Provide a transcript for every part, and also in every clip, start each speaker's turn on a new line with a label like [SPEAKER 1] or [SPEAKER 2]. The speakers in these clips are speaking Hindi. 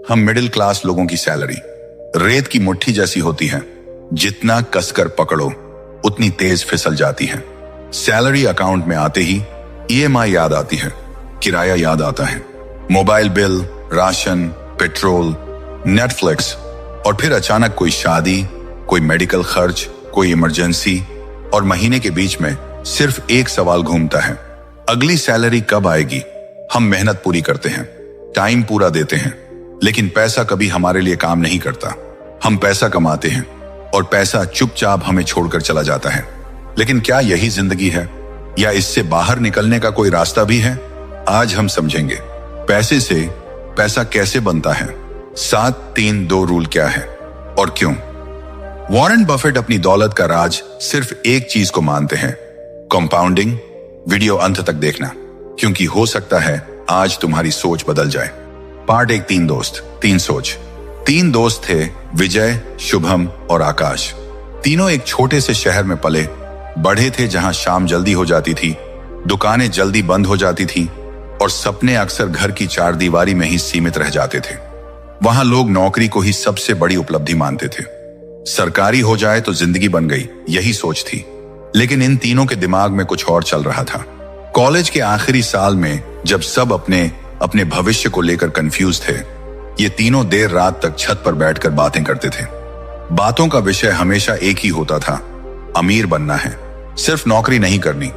[SPEAKER 1] हम मिडिल क्लास लोगों की सैलरी रेत की मुट्ठी जैसी होती है, जितना कसकर पकड़ो उतनी तेज फिसल जाती है। सैलरी अकाउंट में आते ही ईएमआई याद आती है, किराया याद आता है, mobile bill, ration, petrol, Netflix, और फिर अचानक कोई शादी, कोई मेडिकल खर्च, कोई इमरजेंसी, और महीने के बीच में सिर्फ एक सवाल घूमता है, अगली सैलरी कब आएगी। हम मेहनत पूरी करते हैं, टाइम पूरा देते हैं, लेकिन पैसा कभी हमारे लिए काम नहीं करता। हम पैसा कमाते हैं और पैसा चुपचाप हमें छोड़कर चला जाता है। लेकिन क्या यही जिंदगी है, या इससे बाहर निकलने का कोई रास्ता भी है? आज हम समझेंगे पैसे से पैसा कैसे बनता है, 7-3-2 रूल क्या है और क्यों। वॉरेन बफेट अपनी दौलत का राज सिर्फ एक चीज को मानते हैं, कंपाउंडिंग। वीडियो अंत तक देखना, क्योंकि हो सकता है आज तुम्हारी सोच बदल जाए। पार्ट 1, 3 दोस्त 3 सोच। 3 दोस्त थे, विजय, शुभम और आकाश। तीनों एक छोटे से शहर में पले बढ़े थे, जहां शाम जल्दी हो जाती थी, दुकानें जल्दी बंद हो जाती थी और सपने अक्सर घर की चारदीवारी में ही सीमित रह जाते थे। वहां लोग नौकरी को ही सबसे बड़ी उपलब्धि मानते थे। सरकारी हो जाए तो जिंदगी बन गई, यही सोच थी। लेकिन इन तीनों के दिमाग में कुछ और चल रहा था। कॉलेज के आखिरी साल में जब सब अपने भविष्य को लेकर कंफ्यूज थे, ये तीनों देर रात तक छत पर बैठकर बातें करते थे। बातों का विषय हमेशा एक ही होता था, अमीर बनना है। सिर्फ नौकरी नहीं करनी,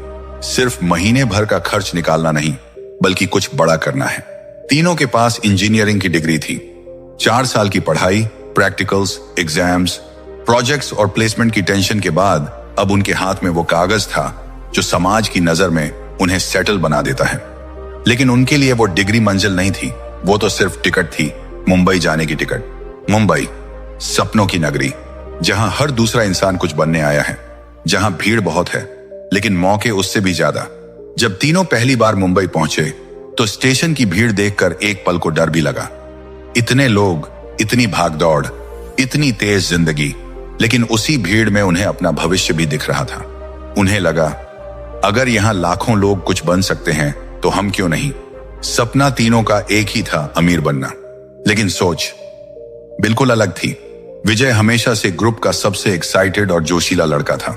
[SPEAKER 1] सिर्फ महीने भर का खर्च निकालना नहीं, बल्कि कुछ बड़ा करना है। तीनों के पास इंजीनियरिंग की डिग्री थी। 4 साल की पढ़ाई, प्रैक्टिकल्स, एग्जाम्स, प्रोजेक्ट्स और प्लेसमेंट की टेंशन के बाद अब उनके हाथ में वो कागज था जो समाज की नजर में उन्हें सेटल बना देता है। लेकिन उनके लिए वो डिग्री मंजिल नहीं थी, वो तो सिर्फ टिकट थी, मुंबई जाने की टिकट। मुंबई, सपनों की नगरी, जहां हर दूसरा इंसान कुछ बनने आया है, जहां भीड़ बहुत है लेकिन मौके उससे भी ज्यादा। जब तीनों पहली बार मुंबई पहुंचे तो स्टेशन की भीड़ देखकर एक पल को डर भी लगा। इतने लोग, इतनी भागदौड़, इतनी तेज जिंदगी, लेकिन उसी भीड़ में उन्हें अपना भविष्य भी दिख रहा था। उन्हें लगा, अगर यहां लाखों लोग कुछ बन सकते हैं तो हम क्यों नहीं। सपना तीनों का एक ही था, अमीर बनना। लेकिन सोच बिल्कुल अलग थी। विजय हमेशा से ग्रुप का सबसे एक्साइटेड और जोशीला लड़का था।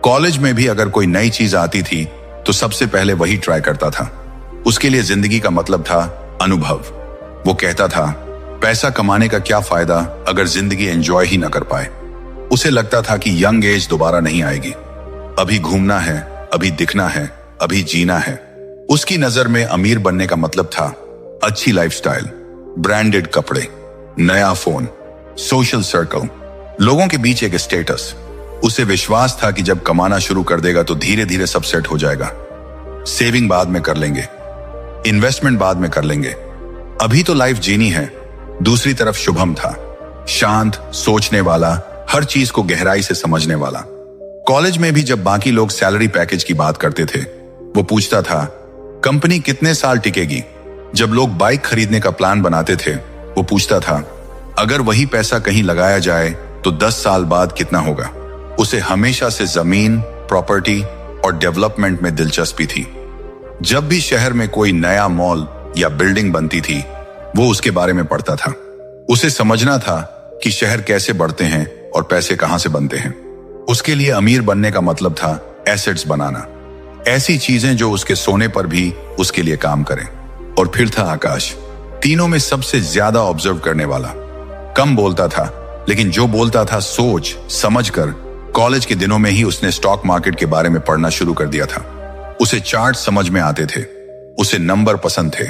[SPEAKER 1] कॉलेज में भी अगर कोई नई चीज आती थी तो सबसे पहले वही ट्राई करता था। उसके लिए जिंदगी का मतलब था अनुभव। वो कहता था, पैसा कमाने का क्या फायदा अगर जिंदगी एंजॉय ही ना कर पाए। उसे लगता था कि यंग एज दोबारा नहीं आएगी। अभी घूमना है, अभी दिखना है, अभी जीना है। उसकी नजर में अमीर बनने का मतलब था अच्छी लाइफस्टाइल, ब्रांडेड कपड़े, नया फोन, सोशल सर्कल, लोगों के बीच एक स्टेटस। उसे विश्वास था कि जब कमाना शुरू कर देगा तो धीरे धीरे सब सेट हो जाएगा। सेविंग बाद में कर लेंगे, इन्वेस्टमेंट बाद में कर लेंगे, अभी तो लाइफ जीनी है। दूसरी तरफ शुभम था, शांत, सोचने वाला, हर चीज को गहराई से समझने वाला। कॉलेज में भी जब बाकी लोग सैलरी पैकेज की बात करते थे, वो पूछता था, कंपनी कितने साल टिकेगी। जब लोग बाइक खरीदने का प्लान बनाते थे, वो पूछता था, अगर वही पैसा कहीं लगाया जाए तो 10 साल बाद कितना होगा। उसे हमेशा से जमीन, प्रॉपर्टी और डेवलपमेंट में दिलचस्पी थी। जब भी शहर में कोई नया मॉल या बिल्डिंग बनती थी, वो उसके बारे में पढ़ता था। उसे समझना था कि शहर कैसे बढ़ते हैं और पैसे कहां से बनते हैं। उसके लिए अमीर बनने का मतलब था एसेट्स बनाना, ऐसी चीजें जो उसके सोने पर भी उसके लिए काम करें। और फिर था आकाश, तीनों में सबसे ज्यादा ऑब्जर्व करने वाला। कम बोलता था, लेकिन जो बोलता था सोच समझकर। कॉलेज के दिनों में ही उसने स्टॉक मार्केट के बारे में पढ़ना शुरू कर दिया था। उसे चार्ट समझ में आते थे, उसे नंबर पसंद थे,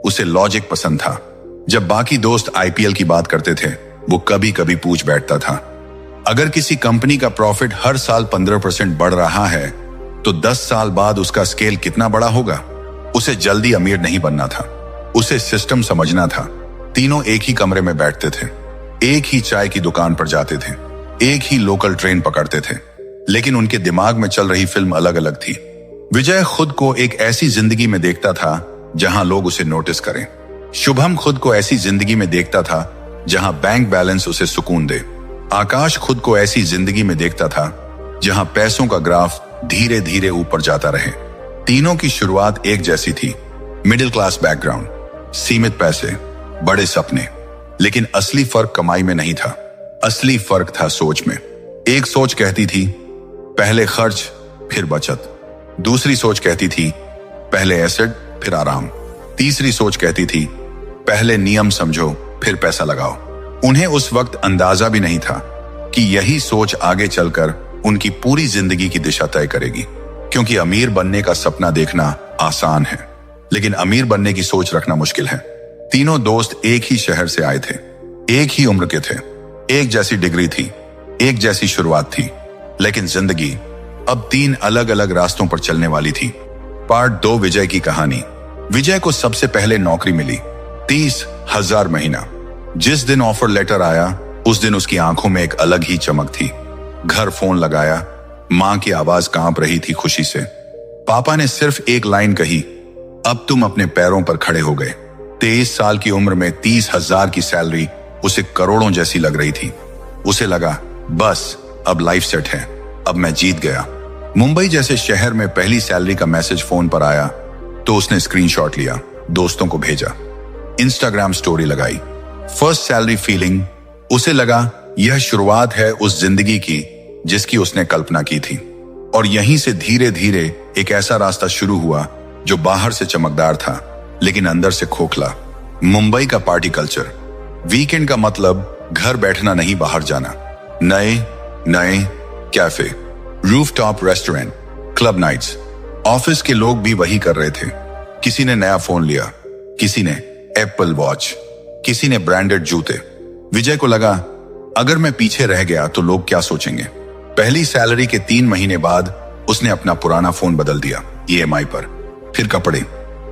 [SPEAKER 1] उसे लॉजिक पसंद था। जब बाकी दोस्त आईपीएल की बात करते थे, वो कभी कभी पूछ बैठता था, अगर किसी कंपनी का प्रॉफिट हर साल 15% बढ़ रहा है तो 10 साल बाद उसका स्केल कितना बड़ा होगा। उसे जल्दी अमीर नहीं बनना था, उसे सिस्टम समझना था। तीनों एक ही कमरे में बैठते थे, एक ही चाय की दुकान पर जाते थे, एक ही लोकल ट्रेन पकड़ते थे, लेकिन उनके दिमाग में चल रही फिल्म अलग अलग थी। विजय खुद को एक ऐसी जिंदगी में देखता था जहां लोग उसे नोटिस करें। शुभम खुद को ऐसी जिंदगी में देखता था जहां बैंक बैलेंस उसे सुकून दे। आकाश खुद को ऐसी जिंदगी में देखता था जहां पैसों का ग्राफ धीरे धीरे ऊपर जाता रहे। तीनों की शुरुआत एक जैसी थी, मिडिल क्लास बैकग्राउंड, सीमित पैसे, बड़े सपने। लेकिन असली फर्क कमाई में नहीं था, असली फर्क था सोच में। एक सोच कहती थी पहले खर्च फिर बचत, दूसरी सोच कहती थी पहले एसेट फिर आराम, तीसरी सोच कहती थी पहले नियम समझो फिर पैसा लगाओ। उन्हें उस वक्त अंदाजा भी नहीं था कि यही सोच आगे चलकर उनकी पूरी जिंदगी की दिशा तय करेगी। क्योंकि अमीर बनने का सपना देखना आसान है, लेकिन अमीर बनने की सोच रखना मुश्किल है। तीनों दोस्त एक ही शहर से आए थे, एक ही उम्र के थे, एक जैसी डिग्री थी, एक जैसी शुरुआत थी, लेकिन जिंदगी अब 3 अलग अलग रास्तों पर चलने वाली थी। पार्ट 2, विजय की कहानी। विजय को सबसे पहले नौकरी मिली, 30,000 महीना। जिस दिन ऑफर लेटर आया उस दिन उसकी आंखों में एक अलग ही चमक थी। घर फोन लगाया, मां की आवाज कांप रही थी खुशी से। पापा ने सिर्फ एक लाइन कही, अब तुम अपने पैरों पर खड़े हो गए। 23 साल की उम्र में 30,000 की सैलरी उसे करोड़ों जैसी लग रही थी। उसे लगा बस अब लाइफ सेट है, अब मैं जीत गया। मुंबई जैसे शहर में पहली सैलरी का मैसेज फोन पर आया तो उसने स्क्रीनशॉट लिया, दोस्तों को भेजा, इंस्टाग्राम स्टोरी लगाई। फर्स्ट सैलरी फीलिंग, उसे लगा यह शुरुआत है उस जिंदगी की जिसकी उसने कल्पना की थी। और यहीं से धीरे धीरे एक ऐसा रास्ता शुरू हुआ जो बाहर से चमकदार था लेकिन अंदर से खोखला। मुंबई का पार्टी कल्चर, वीकेंड का मतलब घर बैठना नहीं, बाहर जाना। नए नए cafe, rooftop restaurant, club nights. Office के लोग भी वही कर रहे थे। किसी ने नया फोन लिया, किसी ने एप्पल वॉच, किसी ने ब्रांडेड जूते। विजय को लगा अगर मैं पीछे रह गया तो लोग क्या सोचेंगे। पहली सैलरी के 3 महीने बाद उसने अपना पुराना फोन बदल दिया EMI पर, फिर कपड़े,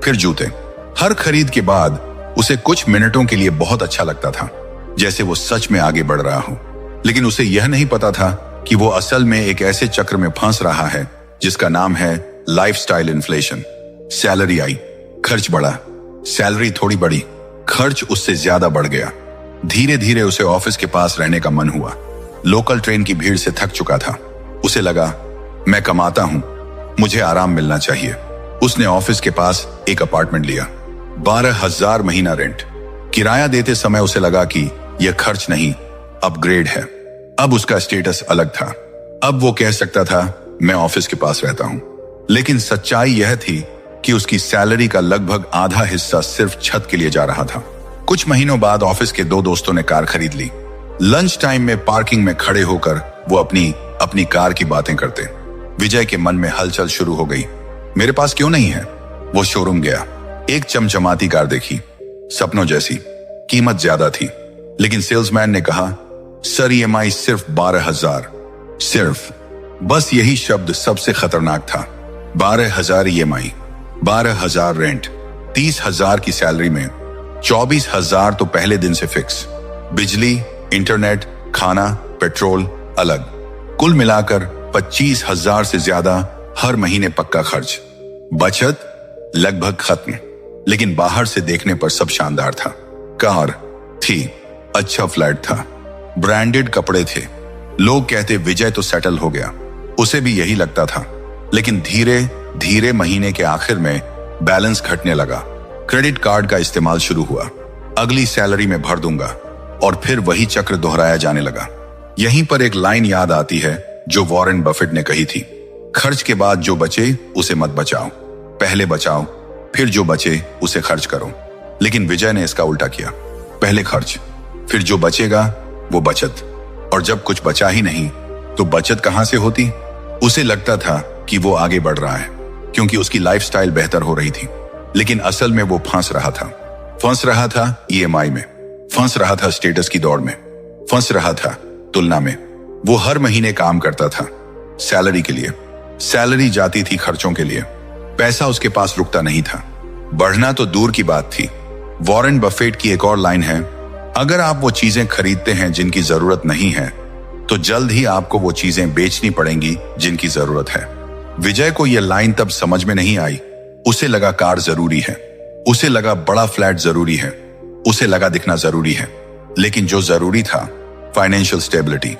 [SPEAKER 1] फिर जूते। हर खरीद के बाद उसे कुछ मिनटों के लिए बहुत अच्छा लगता था, जैसे वो सच में आगे बढ़ रहा हो। लेकिन उसे यह नहीं पता था कि वो असल में एक ऐसे चक्र में फंस रहा है जिसका नाम है लाइफस्टाइल इन्फ्लेशन। सैलरी आई, खर्च बढ़ा, सैलरी थोड़ी बढ़ी, खर्च उससे ज्यादा बढ़ गया। धीरे धीरे उसे ऑफिस के पास रहने का मन हुआ। लोकल ट्रेन की भीड़ से थक चुका था। उसे लगा मैं कमाता हूं, मुझे आराम मिलना चाहिए। उसने ऑफिस के पास एक अपार्टमेंट लिया, 12,000 महीना रेंट। किराया देते समय उसे लगा कि यह खर्च नहीं, अपग्रेड है। अब उसका स्टेटस अलग था। अब वो कह सकता था मैं ऑफिस के पास रहता हूं। लेकिन सच्चाई यह थी कि उसकी सैलरी का लगभग आधा हिस्सा सिर्फ छत के लिए जा रहा था। कुछ महीनों बाद ऑफिस के 2 दोस्तों ने कार खरीद ली। लंच टाइम में पार्किंग में खड़े होकर वो अपनी कार की बातें करते। विजय के मन में हलचल शुरू हो गई। मेरे पास क्यों नहीं है? वो शोरूम गया, एक चमचमाती कार देखी, सपनों जैसी, कीमत ज्यादा थी। लेकिन सेल्समैन ने कहा सर EMI सिर्फ 12,000। सिर्फ, बस यही शब्द सबसे खतरनाक था। 12,000 EMI, 12,000 रेंट, 30,000 की सैलरी में 24,000 तो पहले दिन से फिक्स। बिजली, इंटरनेट, खाना, पेट्रोल अलग। कुल मिलाकर 25,000 से ज्यादा हर महीने पक्का खर्च। बचत लगभग खत्म, लेकिन बाहर से देखने पर सब शानदार था। कार थी, अच्छा फ्लैट था, ब्रांडेड कपड़े थे। लोग कहते विजय तो सेटल हो गया। उसे भी यही लगता था। लेकिन धीरे धीरे महीने के आखिर में बैलेंस घटने लगा। क्रेडिट कार्ड का इस्तेमाल शुरू हुआ, अगली सैलरी में भर दूंगा, और फिर वही चक्र दोहराया जाने लगा। यहीं पर एक लाइन याद आती है जो वॉरेन बफेट ने कही थी, खर्च के बाद जो बचे उसे मत बचाओ, पहले बचाओ, फिर जो बचे उसे खर्च करो। लेकिन विजय ने इसका उल्टा किया, पहले खर्च, फिर जो बचेगा वो बचत। और जब कुछ बचा ही नहीं तो बचत कहां से होती? उसे लगता था कि वो आगे बढ़ रहा है क्योंकि उसकी लाइफस्टाइल बेहतर हो रही थी। लेकिन असल में वो फंस रहा था EMI में, फंस रहा था स्टेटस की दौड़ में, फंस रहा था तुलना में। वो हर महीने काम करता था सैलरी के लिए, सैलरी जाती थी खर्चों के लिए, पैसा उसके पास रुकता नहीं था। बढ़ना तो दूर की बात थी। वॉरेन बफेट की एक और लाइन है, अगर आप वो चीजें खरीदते हैं जिनकी जरूरत नहीं है तो जल्द ही आपको वो चीजें बेचनी पड़ेंगी जिनकी जरूरत है। विजय को यह लाइन तब समझ में नहीं आई। उसे लगा कार जरूरी है, उसे लगा बड़ा फ्लैट जरूरी है, उसे लगा दिखना जरूरी है। लेकिन जो जरूरी था, financial stability,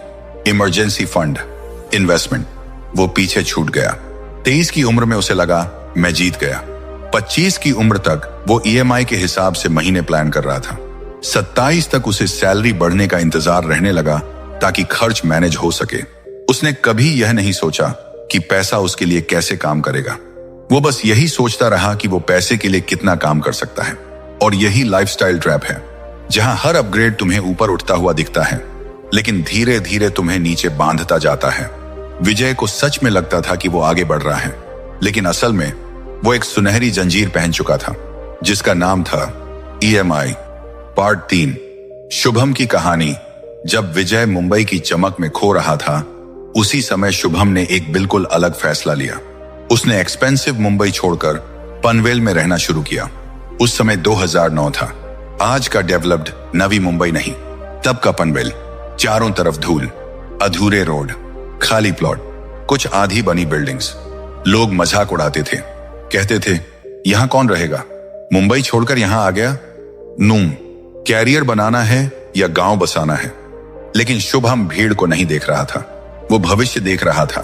[SPEAKER 1] emergency fund, investment, वो पीछे छूट गया। 23 की उम्र में उसे लगा मैं जीत गया। 25 की उम्र तक वो EMI के हिसाब से महीने प्लान कर रहा था। 27 तक उसे सैलरी बढ़ने का इंतजार रहने लगा ताकि खर्च मैनेज हो सके। उसने कभी यह नहीं सोचा कि पैसा उसके लिए कैसे काम करेगा। वो बस यही सोचता रहा कि वो पैसे के लिए कितना काम कर सकता है। और यही लाइफस्टाइल ट्रैप है, जहां हर अपग्रेड तुम्हें ऊपर उठता हुआ दिखता है, लेकिन धीरे धीरे तुम्हें नीचे बांधता जाता है। विजय को सच में लगता था कि वो आगे बढ़ रहा है, लेकिन असल में वो एक सुनहरी जंजीर पहन चुका था, जिसका नाम था EMI। पार्ट 3, शुभम की कहानी। जब विजय मुंबई की चमक में खो रहा था, उसी समय शुभम ने एक बिल्कुल अलग फैसला लिया। उसने एक्सपेंसिव मुंबई छोड़कर पनवेल में रहना शुरू किया। उस समय 2009 था। आज का डेवलप्ड नवी मुंबई नहीं, तब का पनवेल। चारों तरफ धूल, अधूरे रोड, खाली प्लॉट, कुछ आधी बनी बिल्डिंग्स। लोग मजाक उड़ाते थे, कहते थे यहां कौन रहेगा, मुंबई छोड़कर यहां आ गया। नूम, कैरियर बनाना है या गांव बसाना है। लेकिन शुभम भीड़ को नहीं देख रहा था, वो भविष्य देख रहा था।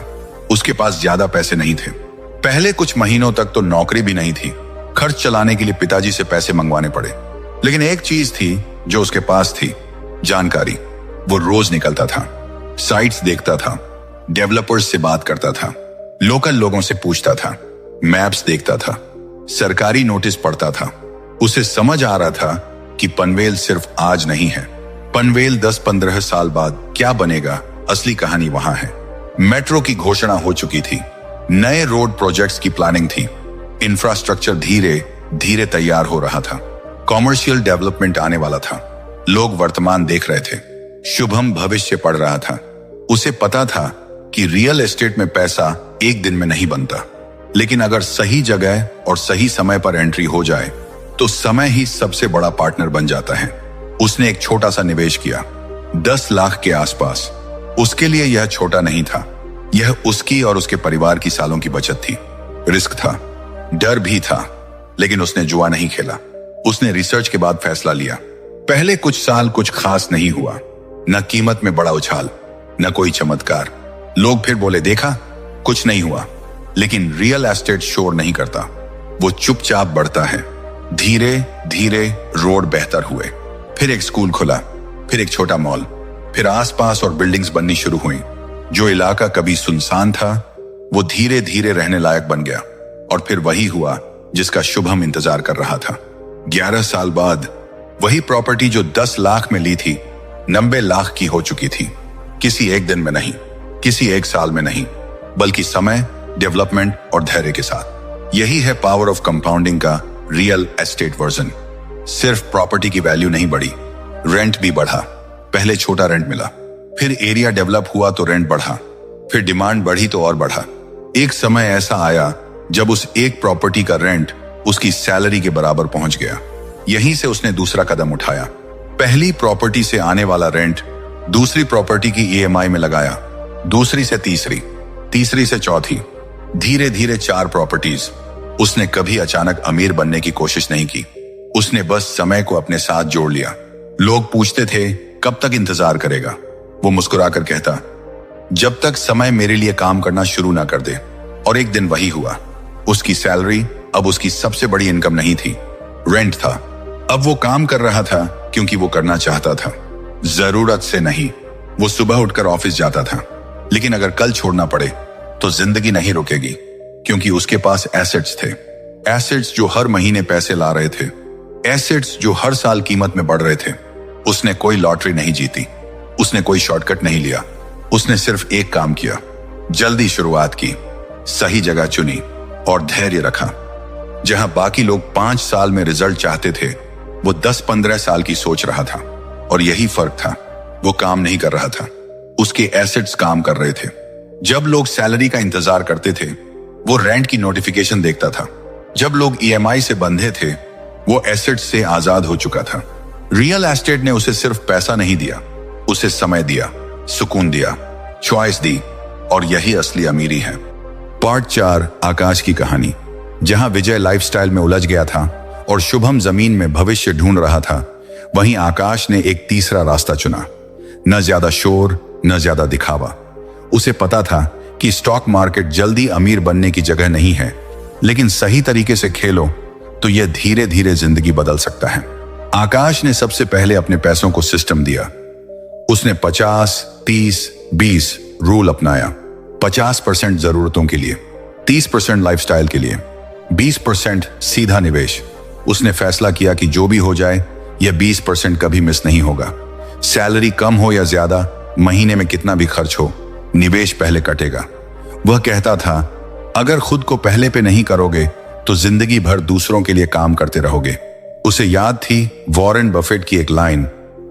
[SPEAKER 1] उसके पास ज्यादा पैसे नहीं थे। पहले कुछ महीनों तक तो नौकरी भी नहीं थी। खर्च चलाने के लिए पिताजी से पैसे मंगवाने पड़े। लेकिन एक चीज थी जो उसके पास थी, जानकारी। वो रोज निकलता था, साइट्स देखता था, डेवलपर्स से बात करता था, लोकल लोगों से पूछता था, मैप्स देखता था, सरकारी नोटिस पढ़ता था। उसे समझ आ रहा था कि पनवेल सिर्फ आज नहीं है। पनवेल 10-15 साल बाद क्या बनेगा, असली कहानी वहां है। मेट्रो की घोषणा हो चुकी थी, नए रोड प्रोजेक्ट्स की प्लानिंग थी, इंफ्रास्ट्रक्चर धीरे धीरे तैयार हो रहा था, कॉमर्शियल डेवलपमेंट आने वाला था। लोग वर्तमान देख रहे थे, शुभम भविष्य पढ़ रहा था। उसे पता था कि रियल एस्टेट में पैसा एक दिन में नहीं बनता, लेकिन अगर सही जगह और सही समय पर एंट्री हो जाए तो समय ही सबसे बड़ा पार्टनर बन जाता है। उसने एक छोटा सा निवेश किया, 10 लाख के आसपास। उसके लिए यह छोटा नहीं था, यह उसकी और उसके परिवार की सालों की बचत थी। रिस्क था, डर भी था, लेकिन उसने जुआ नहीं खेला। उसने रिसर्च के बाद फैसला लिया। पहले कुछ साल कुछ खास नहीं हुआ, न कीमत में बड़ा उछाल, न कोई चमत्कार। लोग फिर बोले देखा कुछ नहीं हुआ। लेकिन रियल एस्टेट शोर नहीं करता, वो चुपचाप बढ़ता है। धीरे धीरे रोड बेहतर हुए, फिर एक स्कूल खुला, फिर एक छोटा मॉल, फिर आसपास और बिल्डिंग्स बननी शुरू हुई। जो इलाका कभी सुनसान था वो धीरे धीरे रहने लायक बन गया। और फिर वही हुआ जिसका शुभम इंतजार कर रहा था। 11 साल बाद वही प्रॉपर्टी जो 10 लाख में ली थी 90 लाख की हो चुकी थी। किसी एक दिन में नहीं, किसी एक साल में नहीं, बल्कि समय, डेवलपमेंट और धैर्य के साथ। यही है पावर ऑफ कंपाउंडिंग का रियल एस्टेट वर्जन। सिर्फ प्रॉपर्टी की वैल्यू नहीं बढ़ी, रेंट भी बढ़ा। पहले छोटा रेंट मिला, फिर एरिया डेवलप हुआ तो रेंट बढ़ा, फिर डिमांड बढ़ी तो और बढ़ा। एक समय ऐसा आया जब उस एक प्रॉपर्टी का रेंट उसकी सैलरी के बराबर पहुंच गया। यहीं से उसने दूसरा कदम उठाया। पहली प्रॉपर्टी से आने वाला रेंट दूसरी प्रॉपर्टी की EMI में लगाया, दूसरी से तीसरी, तीसरी से चौथी, धीरे धीरे 4 प्रॉपर्टीज। उसने कभी अचानक अमीर बनने की कोशिश नहीं की, उसने बस समय को अपने साथ जोड़ लिया। लोग पूछते थे कब तक इंतजार करेगा, वो मुस्कुराकर कहता जब तक समय मेरे लिए काम करना शुरू ना कर दे। और एक दिन वही हुआ। उसकी सैलरी अब उसकी सबसे बड़ी इनकम नहीं थी, रेंट था। अब वो काम कर रहा था क्योंकि वो करना चाहता था, जरूरत से नहीं। वो सुबह उठकर ऑफिस जाता था, लेकिन अगर कल छोड़ना पड़े तो जिंदगी नहीं रुकेगी, क्योंकि उसके पास एसेट्स थे। एसेट्स जो हर महीने पैसे ला रहे थे, एसेट्स जो हर साल कीमत में बढ़ रहे थे। उसने कोई लॉटरी नहीं जीती, उसने कोई शॉर्टकट नहीं लिया। उसने सिर्फ एक काम किया, जल्दी शुरुआत की, सही जगह चुनी और धैर्य रखा। जहां बाकी लोग 5 साल में रिजल्ट चाहते थे, वो 10-15 साल की सोच रहा था। और यही फर्क था, वो काम नहीं कर रहा था, उसके एसेट्स काम कर रहे थे। जब लोग सैलरी का इंतजार करते थे, वो रेंट की नोटिफिकेशन देखता था। जब लोग EMI से बंधे थे, वो एसेट्स से आजाद हो चुका था। रियल एस्टेट ने उसे सिर्फ पैसा नहीं दिया, उसे समय दिया, सुकून दिया, चॉइस दी। और यही असली अमीरी है। पार्ट 4, आकाश की कहानी। जहां विजय लाइफस्टाइल में उलझ गया था और शुभम जमीन में भविष्य ढूंढ रहा था, वहीं आकाश ने एक तीसरा रास्ता चुना। न ज्यादा शोर, न ज्यादा दिखावा। उसे पता था कि स्टॉक मार्केट जल्दी अमीर बनने की जगह नहीं है, लेकिन सही तरीके से खेलो तो यह धीरे धीरे जिंदगी बदल सकता है। आकाश ने सबसे पहले अपने पैसों को सिस्टम दिया। उसने 50, 30, 20 रूल अपनाया। 50% जरूरतों के लिए, 30% लाइफस्टाइल के लिए, 20% सीधा निवेश। उसने फैसला किया कि जो भी हो जाए यह 20% कभी मिस नहीं होगा। सैलरी कम हो या ज्यादा, महीने में कितना भी खर्च हो, निवेश पहले कटेगा। वह कहता था, अगर खुद को पहले पे नहीं करोगे तो जिंदगी भर दूसरों के लिए काम करते रहोगे। उसे याद थी वॉरेन बफेट की एक लाइन,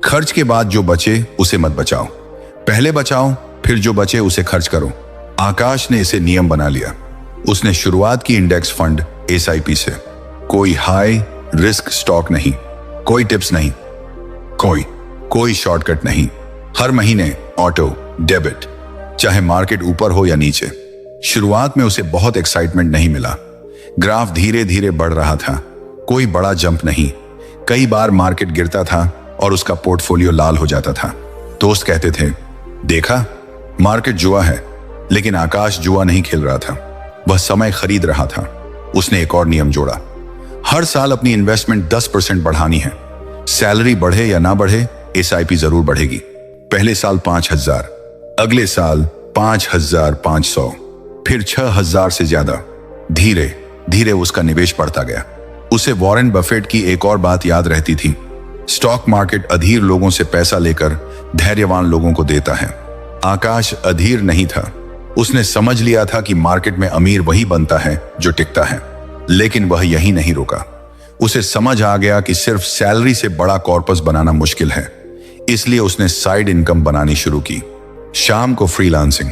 [SPEAKER 1] खर्च के बाद जो बचे उसे मत बचाओ, पहले बचाओ फिर जो बचे उसे खर्च करो। आकाश ने इसे नियम बना लिया। उसने शुरुआत की इंडेक्स फंड SIP से। कोई हाई रिस्क स्टॉक नहीं, कोई टिप्स नहीं, कोई शॉर्टकट नहीं। हर महीने ऑटो डेबिट, चाहे मार्केट ऊपर हो या नीचे। शुरुआत में उसे बहुत एक्साइटमेंट नहीं मिला। ग्राफ धीरे धीरे बढ़ रहा था, कोई बड़ा जंप नहीं। कई बार मार्केट गिरता था और उसका पोर्टफोलियो लाल हो जाता था। दोस्त कहते थे, देखा मार्केट जुआ है, लेकिन आकाश जुआ नहीं खेल रहा था, वह समय खरीद रहा था। उसने एक और नियम जोड़ा, हर साल अपनी इन्वेस्टमेंट 10% बढ़ानी है। सैलरी बढ़े या ना बढ़े, SIP जरूर बढ़ेगी। पहले साल 5,000, अगले साल 5,500, फिर 6,000 से ज्यादा। धीरे धीरे उसका निवेश बढ़ता गया। उसे वॉरेन बफेट की एक और बात याद रहती थी, स्टॉक मार्केट अधीर लोगों से पैसा लेकर धैर्यवान लोगों को देता है। आकाश अधीर नहीं था। उसने समझ लिया था कि मार्केट में अमीर वही बनता है जो टिकता है। लेकिन वह यही नहीं रुका। उसे समझ आ गया कि सिर्फ सैलरी से बड़ा कॉर्पस बनाना मुश्किल है। इसलिए उसने साइड इनकम बनानी शुरू की। शाम को फ्रीलांसिंग,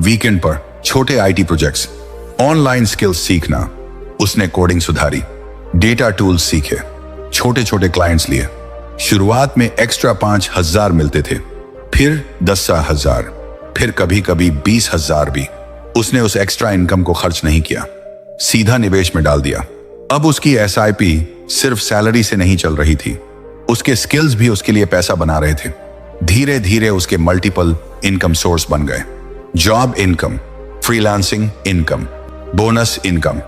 [SPEAKER 1] वीकेंड पर छोटे IT प्रोजेक्ट्स, ऑनलाइन स्किल्स सीखना। उसने कोडिंग सुधारी, डेटा टूल्स सीखे, छोटे छोटे क्लाइंट्स लिए। शुरुआत में एक्स्ट्रा 5,000 मिलते थे, फिर 10,000, फिर कभी कभी 20,000 भी। उसने उस एक्स्ट्रा इनकम को खर्च नहीं किया, सीधा निवेश में डाल दिया। अब उसकी SIP सिर्फ सैलरी से नहीं चल रही थी, उसके स्किल्स भी उसके लिए पैसा बना रहे थे। धीरे धीरे उसके मल्टीपल इनकम सोर्स बन गए। Job income, freelancing income, bonus income.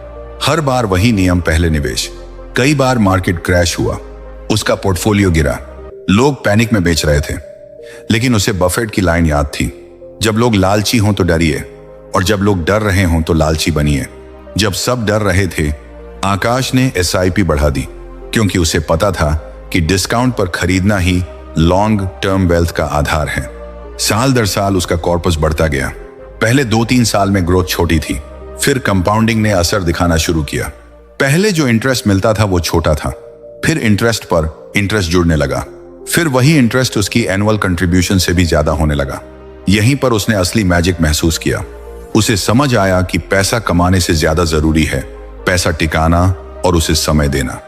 [SPEAKER 1] हर बार वही नियम, पहले निवेश। कई बार मार्केट क्रैश हुआ, उसका पोर्टफोलियो गिरा, लोग पैनिक में बेच रहे थे। लेकिन उसे बफेट की लाइन याद थी, जब लोग लालची हों तो डरिए, और जब लोग डर रहे हों तो लालची बनिए। जब सब डर रहे थे, आकाश ने SIP बढ़ा दी, क्योंकि उसे पता था कि डिस्काउंट पर खरीदना ही लॉन्ग टर्म वेल्थ का आधार है। साल दर साल उसका कॉर्पस बढ़ता गया। पहले 2-3 साल में ग्रोथ छोटी थी, फिर कंपाउंडिंग ने असर दिखाना शुरू किया। पहले जो इंटरेस्ट मिलता था वो छोटा था, फिर इंटरेस्ट पर इंटरेस्ट जुड़ने लगा, फिर वही इंटरेस्ट उसकी एनुअल कंट्रीब्यूशन से भी ज्यादा होने लगा। यहीं पर उसने असली मैजिक महसूस किया। उसे समझ आया कि पैसा कमाने से ज्यादा जरूरी है पैसा टिकाना और उसे समय देना।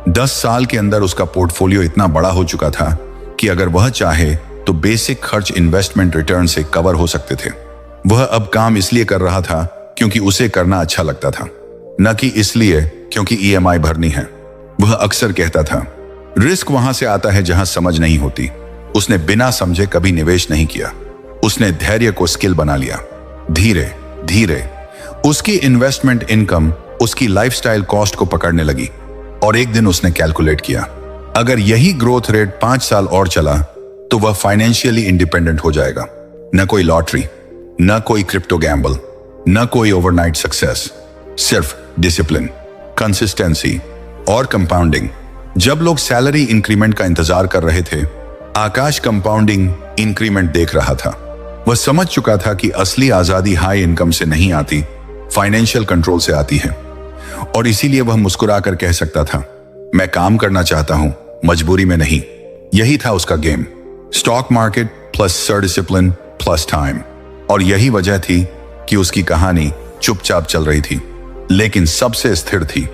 [SPEAKER 1] 10 साल के अंदर उसका पोर्टफोलियो इतना बड़ा हो चुका था कि अगर वह चाहे तो बेसिक खर्च इन्वेस्टमेंट रिटर्न से कवर हो सकते थे। वह अब काम इसलिए कर रहा था क्योंकि उसे करना अच्छा लगता था, न कि इसलिए क्योंकि EMI भरनी है। वह अक्सर कहता था, रिस्क वहां से आता है जहां समझ नहीं होती। उसने बिना समझे कभी निवेश नहीं किया। उसने धैर्य को स्किल बना लिया। धीरे धीरे उसकी इन्वेस्टमेंट इनकम उसकी लाइफस्टाइल कॉस्ट को पकड़ने लगी। और एक दिन उसने कैलकुलेट किया, अगर यही ग्रोथ रेट 5 साल और चला तो वह फाइनेंशियली इंडिपेंडेंट हो जाएगा। न कोई लॉटरी, न कोई क्रिप्टो गैम्बल, न कोई ओवरनाइट सक्सेस, सिर्फ डिसिप्लिन, कंसिस्टेंसी और कंपाउंडिंग। जब लोग सैलरी इंक्रीमेंट का इंतजार कर रहे थे, आकाश कंपाउंडिंग इंक्रीमेंट देख रहा था। वह समझ चुका था कि असली आजादी हाई इनकम से नहीं आती, फाइनेंशियल कंट्रोल से आती है। और इसीलिए वह मुस्कुराकर कह सकता था, मैं काम करना चाहता हूं, मजबूरी में नहीं। यही था उसका game, stock market plus sir discipline plus time. और यही वजह थी कि उसकी कहानी चुपचाप चल रही थी, लेकिन सबसे स्थिर थी।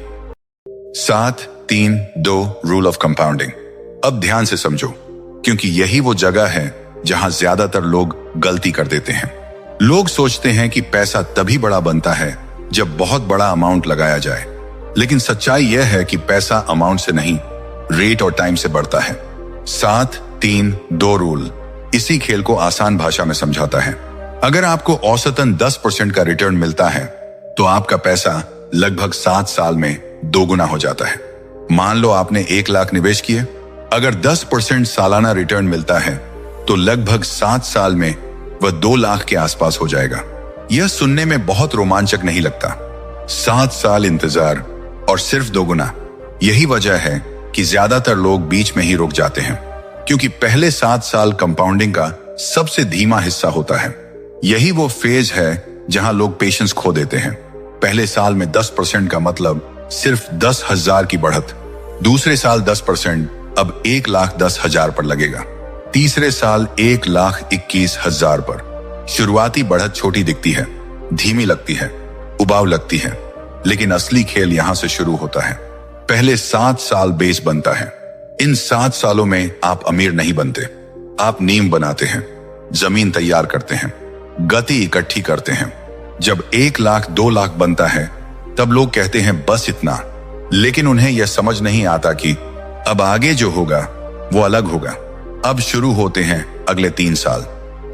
[SPEAKER 1] 7-3-2 रूल ऑफ कंपाउंडिंग। अब ध्यान से समझो, क्योंकि यही वो जगह है जहां ज्यादातर लोग गलती कर देते हैं। लोग सोचते हैं कि पैसा तभी बड़ा बनता है जब बहुत बड़ा अमाउंट लगाया जाए, लेकिन सच्चाई यह है कि पैसा अमाउंट से नहीं, रेट और टाइम से बढ़ता है। 7-3-2 रूल इसी खेल को आसान भाषा में समझाता है। अगर आपको औसतन 10% का रिटर्न मिलता है तो आपका पैसा लगभग 7 साल में 2 गुना हो जाता है। मान लो आपने 1 लाख निवेश किए, अगर 10% सालाना रिटर्न मिलता है तो लगभग 7 साल में वह 2 लाख के आसपास हो जाएगा। यह सुनने में बहुत रोमांचक नहीं लगता। 7 साल इंतजार और सिर्फ 2 गुना। यही वजह है कि ज्यादातर लोग बीच में ही रुक जाते हैं, क्योंकि पहले 7 साल कंपाउंडिंग का सबसे धीमा हिस्सा होता है। यही वो फेज है जहां लोग पेशेंस खो देते हैं। पहले साल में 10% का मतलब सिर्फ 10,000 की बढ़त। दूसरे साल 10% अब 1,10,000 पर लगेगा। तीसरे साल 1,21,000 पर। शुरुआती बढ़त छोटी दिखती है, धीमी लगती है, उबाऊ लगती है, लेकिन असली खेल यहां से शुरू होता है। पहले 7 साल बेस बनता है। इन 7 सालों में आप अमीर नहीं बनते, आप नींव बनाते हैं, जमीन तैयार करते हैं, गति इकट्ठी करते हैं। जब 1 लाख 2 लाख बनता है तब लोग कहते हैं बस इतना, लेकिन उन्हें यह समझ नहीं आता कि अब आगे जो होगा वो अलग होगा। अब शुरू होते हैं अगले 3 साल।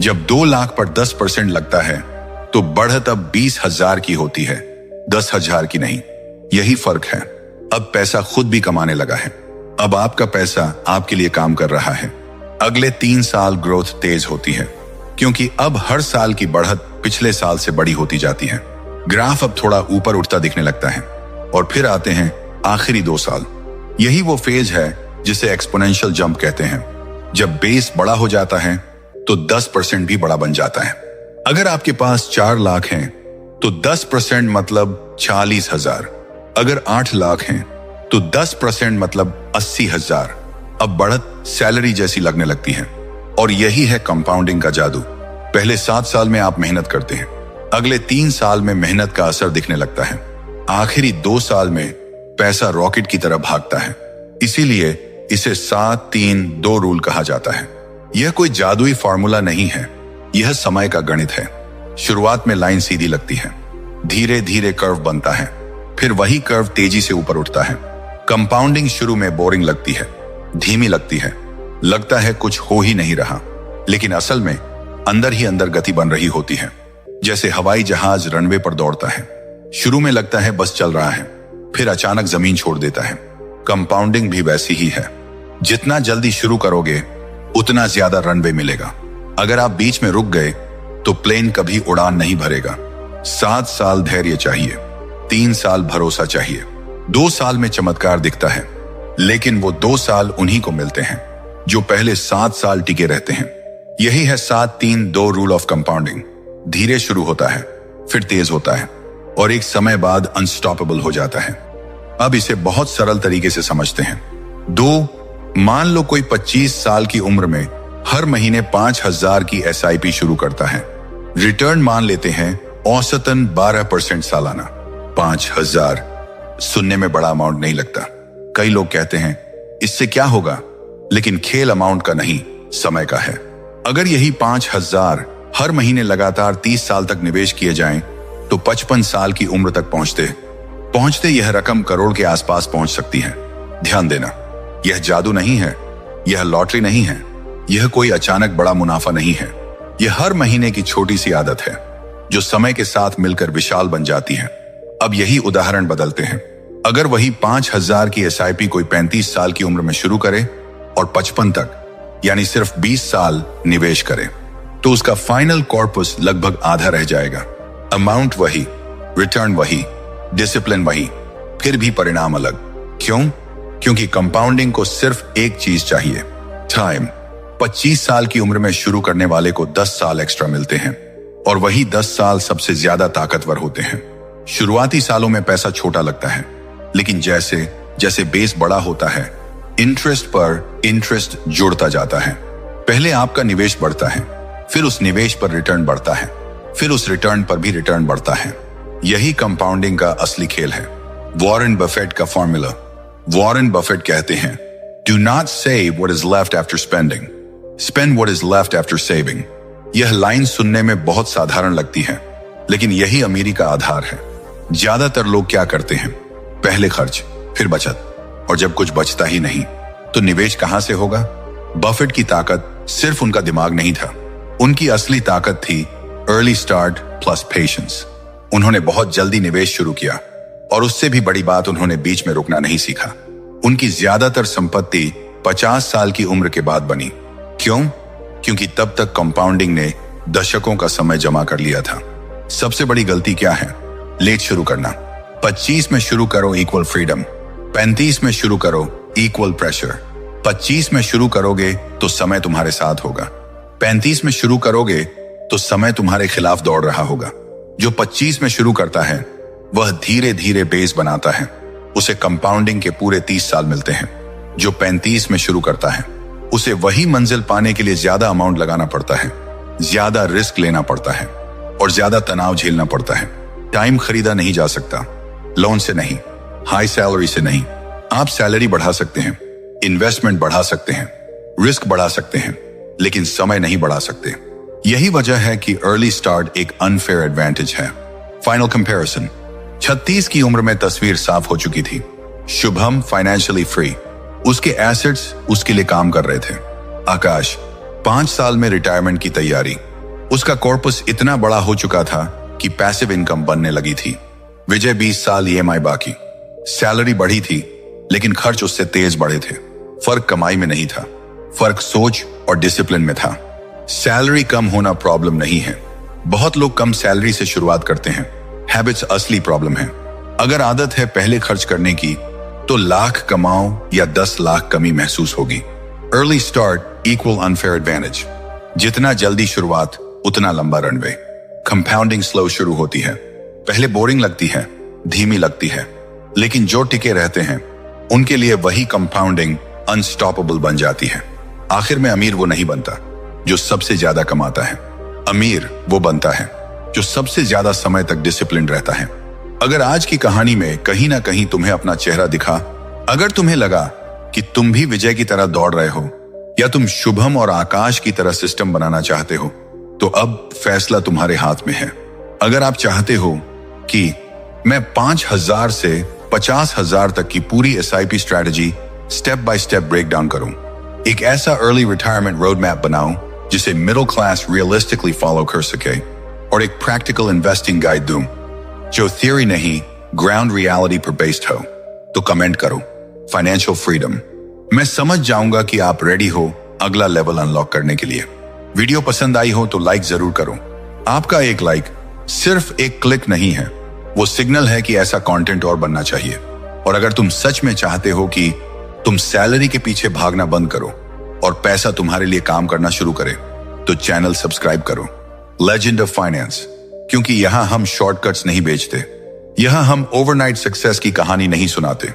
[SPEAKER 1] जब 2 लाख पर 10% लगता है तो बढ़त अब 20,000 की होती है, 10,000 की नहीं। यही फर्क है। अब पैसा खुद भी कमाने लगा है। अब आपका पैसा आपके लिए काम कर रहा है। अगले 3 साल ग्रोथ तेज होती है, क्योंकि अब हर साल की बढ़त पिछले साल से बड़ी होती जाती है। ग्राफ अब थोड़ा ऊपर उठता दिखने लगता है। और फिर आते हैं आखिरी 2 साल। यही वो फेज है जिसे एक्सपोनेंशियल जंप कहते हैं। जब बेस बड़ा हो जाता है तो 10% भी बड़ा बन जाता है। अगर आपके पास 4 लाख हैं तो 10% मतलब 40,000। अगर 8 लाख हैं तो 10% मतलब 80,000। अब बढ़त सैलरी जैसी लगने लगती है। और यही है कंपाउंडिंग का जादू। पहले 7 साल में आप मेहनत करते हैं, अगले 3 साल में मेहनत का असर दिखने लगता है, आखिरी 2 साल में पैसा रॉकेट की तरह भागता है। इसीलिए इसे 7-3-2 रूल कहा जाता है। यह कोई जादुई फार्मूला नहीं है, यह समय का गणित है। शुरुआत में लाइन सीधी लगती है, धीरे धीरे कर्व बनता है, फिर वही कर्व तेजी से ऊपर उठता है। कंपाउंडिंग शुरू में बोरिंग लगती है, धीमी लगती है, लगता है कुछ हो ही नहीं रहा, लेकिन असल में अंदर ही अंदर गति बन रही होती है। जैसे हवाई जहाज रनवे पर दौड़ता है, शुरू में लगता है बस चल रहा है, फिर अचानक जमीन छोड़ देता है। कंपाउंडिंग भी वैसी ही है। जितना जल्दी शुरू करोगे उतना ज्यादा रनवे मिलेगा। अगर आप बीच में रुक गए तो प्लेन कभी उड़ान नहीं भरेगा। 7 साल धैर्य चाहिए, 3 साल भरोसा चाहिए, 2 साल में चमत्कार दिखता है। लेकिन वो 2 साल उन्हीं को मिलते हैं जो पहले 7 साल टिके रहते हैं। यही है 7-3-2 रूल ऑफ कंपाउंडिंग। धीरे शुरू होता है, फिर तेज होता है, और एक समय बाद अनस्टॉपेबल हो जाता है। अब इसे बहुत सरल तरीके से समझते हैं। 2, मान लो कोई 25 साल की उम्र में हर महीने 5,000 की SIP शुरू करता है। रिटर्न मान लेते हैं औसतन 12% सालाना। 5,000 सुनने में बड़ा अमाउंट नहीं लगता। कई लोग कहते हैं इससे क्या होगा, लेकिन खेल अमाउंट का नहीं, समय का है। अगर यही 5,000 हर महीने लगातार 30 साल तक निवेश किए जाएं, तो 55 साल की उम्र तक पहुंचते यह रकम करोड़ के आसपास पहुंच सकती है। ध्यान देना, यह जादू नहीं है, यह लॉटरी नहीं है, यह कोई अचानक बड़ा मुनाफा नहीं है। यह हर महीने की छोटी सी आदत है जो समय के साथ मिलकर विशाल बन जाती है। अब यही उदाहरण बदलते हैं। अगर वही 5,000 की SIP कोई 35 साल की उम्र में शुरू करे और 55 तक यानी सिर्फ 20 साल निवेश करे, तो उसका फाइनल कॉर्पस लगभग आधा रह जाएगा। अमाउंट वही, रिटर्न वही, डिसिप्लिन वही, फिर भी परिणाम अलग। क्यों? क्योंकि कंपाउंडिंग को सिर्फ एक चीज चाहिए, टाइम। 25 साल की उम्र में शुरू करने वाले को 10 साल एक्स्ट्रा मिलते हैं, और वही 10 साल सबसे ज्यादा ताकतवर होते हैं। शुरुआती सालों में पैसा छोटा लगता है, लेकिन जैसे जैसे बेस बड़ा होता है, इंटरेस्ट पर इंटरेस्ट जुड़ता जाता है। पहले आपका निवेश बढ़ता है, फिर उस निवेश पर रिटर्न बढ़ता है, फिर उस रिटर्न पर भी रिटर्न बढ़ता है। यही कंपाउंडिंग का असली खेल है। वॉरेन बफेट का फॉर्मूला। वॉरेन बफेट कहते हैं, do not save what is left after spending, spend what is left after saving. यह लाइन सुनने में बहुत साधारण लगती है, लेकिन यही अमीरी का आधार है। ज्यादातर लोग क्या करते हैं, पहले खर्च, फिर बचत, और जब कुछ बचता ही नहीं तो निवेश कहां से होगा? बफेट की ताकत सिर्फ उनका दिमाग नहीं था, उनकी असली ताकत थी अर्ली स्टार्ट प्लस पेशेंस। उन्होंने बहुत जल्दी निवेश शुरू किया, और उससे भी बड़ी बात, उन्होंने बीच में रुकना नहीं सीखा। उनकी ज्यादातर संपत्ति 50 साल की उम्र के बाद बनी। क्यों? क्योंकि तब तक कंपाउंडिंग ने दशकों का समय जमा कर लिया था। सबसे बड़ी गलती क्या है? लेट शुरू करना। 25 में शुरू करो इक्वल फ्रीडम, 35 में शुरू करो इक्वल प्रेशर। 25 में शुरू करोगे तो समय तुम्हारे साथ होगा, 35 में शुरू करोगे तो समय तुम्हारे खिलाफ दौड़ रहा होगा। जो 25 में शुरू करता है वह धीरे धीरे बेस बनाता है, उसे कंपाउंडिंग के पूरे 30 साल मिलते हैं। जो 35 में शुरू करता है उसे वही मंजिल पाने के लिए ज्यादा अमाउंट लगाना पड़ता है, ज्यादा रिस्क लेना पड़ता है और ज्यादा तनाव झेलना पड़ता है। टाइम खरीदा नहीं जा सकता, लोन से नहीं, हाई सैलरी से नहीं। आप सैलरी बढ़ा सकते हैं, इन्वेस्टमेंट बढ़ा सकते हैं, रिस्क बढ़ा सकते हैं, लेकिन समय नहीं बढ़ा सकते। यही वजह है कि अर्ली स्टार्ट एक अनफेयर एडवांटेज है। Final comparison. 36 की उम्र में तस्वीर साफ हो चुकी थी। शुभम फाइनेंशियली फ्री, उसके एसेट्स उसके लिए काम कर रहे थे। आकाश 5 साल में रिटायरमेंट की तैयारी, उसका कॉर्पस इतना बड़ा हो चुका था कि पैसिव इनकम बनने लगी थी। विजय 20 साल ईएमआई बाकी, सैलरी बढ़ी थी लेकिन खर्च उससे तेज बढ़े थे। फर्क कमाई में नहीं था, फर्क सोच और डिसिप्लिन में था। सैलरी कम होना प्रॉब्लम नहीं है, बहुत लोग कम सैलरी से शुरुआत करते हैं। हैबिट्स असली प्रॉब्लम है। अगर आदत है पहले खर्च करने की तो लाख कमाओ या 10 लाख कमी महसूस होगी। Early start equal unfair advantage. जितना जल्दी शुरुआत उतना लंबा रनवे। कंपाउंडिंग स्लो शुरू होती है, पहले बोरिंग लगती है, धीमी लगती है, लेकिन जो टिके रहते हैं उनके लिए वही कंपाउंडिंग अनस्टॉपेबल बन जाती है। आखिर में अमीर वो नहीं बनता जो सबसे ज्यादा कमाता है, अमीर वो बनता है जो सबसे ज्यादा समय तक डिसिप्लिन रहता है। अगर आज की कहानी में कहीं ना कहीं तुम्हें अपना चेहरा दिखा, अगर तुम्हें लगा कि तुम भी विजय की तरह दौड़ रहे हो या तुम शुभम और आकाश की तरह सिस्टम बनाना चाहते हो, तो अब फैसला तुम्हारे हाथ में है। अगर आप चाहते हो कि मैं 5,000 से 50,000 तक की पूरी SIP strategy step by step break down करूं, एक ऐसा अर्ली रिटायरमेंट रोड मैप बनाऊं जिसे मिडिल क्लास रियलिस्टिकली फॉलो कर सके, और एक प्रैक्टिकल इन्वेस्टिंग गाइड दूं जो थियरी नहीं ग्राउंड रियलिटी पर बेस्ड हो, तो कमेंट करो फाइनेंशियल फ्रीडम। मैं समझ जाऊंगा कि आप रेडी हो अगला लेवल अनलॉक करने के लिए। वीडियो पसंद आई हो तो लाइक जरूर करो। आपका एक लाइक सिर्फ एक क्लिक नहीं है, वो सिग्नल है कि ऐसा कंटेंट और बनना चाहिए। और अगर तुम सच में चाहते हो कि तुम सैलरी के पीछे भागना बंद करो और पैसा तुम्हारे लिए काम करना शुरू करे, तो चैनल सब्सक्राइब करो लेजेंड ऑफ फाइनेंस, क्योंकि यहां हम शॉर्टकट्स नहीं बेचते, यहां हम ओवरनाइट सक्सेस की कहानी नहीं सुनाते,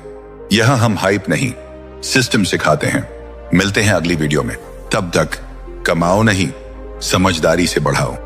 [SPEAKER 1] यहां हम हाइप नहीं सिस्टम सिखाते हैं। मिलते हैं अगली वीडियो में, तब तक कमाओ नहीं समझदारी से बढ़ाओ।